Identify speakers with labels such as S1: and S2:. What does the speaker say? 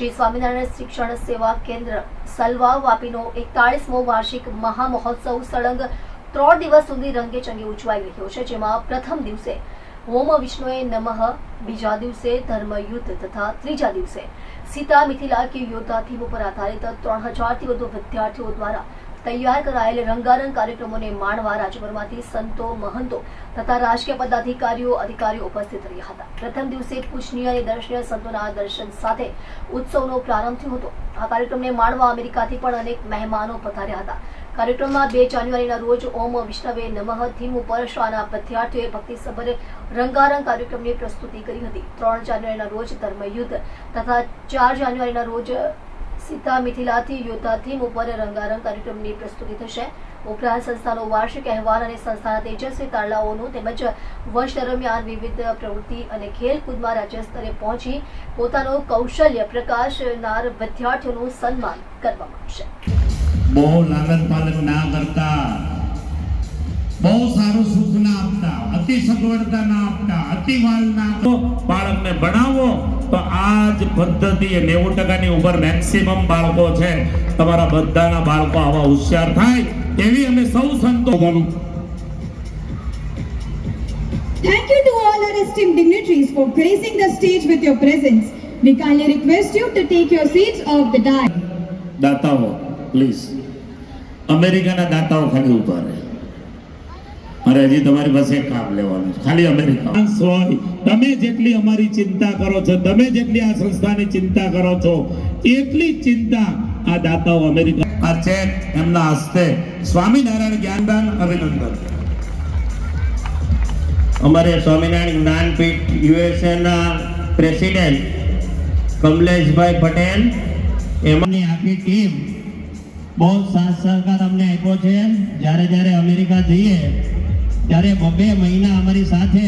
S1: શ્રી સ્વામિનારાયણ શિક્ષણ સેવા કેન્દ્ર સલવા વાપીનો 41મો વાર્ષિક મહામહોત્સવ સળંગ 3 દિવસ સુધી રંગેચંગે ઉજવાઈ રહ્યો છે, જેમાં પ્રથમ દિવસે ઓમ વિષ્ણુએ નમઃ, બીજા દિવસે ધર્મયુદ્ધ તથા ત્રીજા દિવસે સીતા મિથિલા કે યોદ્ધા થીમ ઉપર આધારિત 3000થી વધુ વિદ્યાર્થીઓ દ્વારા તૈયાર કરાયેલ રંગારંગ કાર્યક્રમોને માણવા રાજ્યભરમાંથી સંતો, મહંતો તથા રાજકીય પદાધિકારીઓ, અધિકારીઓ ઉપસ્થિત રહ્યા હતા. પ્રથમ દિવસે પૂજનીય અને દર્શનીય સંતોના દર્શન સાથે ઉત્સવનો પ્રારંભ થયો હતો. આ કાર્યક્રમને માણવા અમેરિકાથી પણ અનેક મહેમાનો પધાર્યા હતા. કાર્યક્રમમાં 2 જાન્યુઆરીના રોજ ઓમ વિષ્ણવે નમઃ થીમ ઉપર શાળાના વિદ્યાર્થીઓએ ભક્તિસભર રંગારંગ કાર્યક્રમની પ્રસ્તુતિ કરી હતી. 3 જાન્યુઆરીના રોજ ધર્મયુદ્ધ તથા 4 જાન્યુઆરીના રોજ સીતા મિથિલાથી યોદ્ધા થીમ ઉપર રંગારંગ કાર્યક્રમની પ્રસ્તુતિ થશે. ઉપરાંત સંસ્થાનો વાર્ષિક અહેવાલ અને સંસ્થાના તેજસ્વી તારલાઓનું તેમજ વર્ષ દરમિયાન વિવિધ પ્રવૃત્તિ અને ખેલકૂદમાં રાજ્ય સ્તરે પહોંચી પોતાનું કૌશલ્ય પ્રકાશનાર વિદ્યાર્થીઓનું સન્માન કરવામાં આવશે.
S2: બહુ લાલન પાલન ના કરતા, બહુ સારું સુખ ના આપતા, અતિ સગવડતા ના આપતા, અતિ વાલ ના આપતા, બાળકને ભણાવો તો આ જ પદ્ધતિ 90% ઉપર મેક્સિમમ બાળકો છે. તમારા બધાના બાળકો આવા હોશિયાર થાય એવી અમે સૌ સંતો.
S3: Thank you to all our esteemed dignitaries for gracing the stage with your presence. We kindly request you to take your seats off the dais.
S2: દાતાઓ પ્લીઝ, અમેરિકાના દાતાઓ ખાલી ઉભા રહે. અરે હજી તમારી પાસે કામ લેવાનું છે, ખાલી અમેરિકા. તમે જેટલી અમારી ચિંતા કરો છો, તમે જેટલી આ સંસ્થાની ચિંતા કરો છો, એટલી ચિંતા આ દાતાઓ અમેરિકા. આ ચેક એમના હસ્તે સ્વામિનારાયણ જ્ઞાનદાન અભિનંદન.
S4: અમારે સ્વામિનારાયણ જ્ઞાનપીઠ યુએસએ ના પ્રેસિડેન્ટ કમલેશભાઈ પટેલ, એમની આખી ટીમ બહુ સાથ સહકાર અમને આપ્યો છે. જ્યારે અમેરિકા જઈએ ત્યારે 2 મહિના અમારી સાથે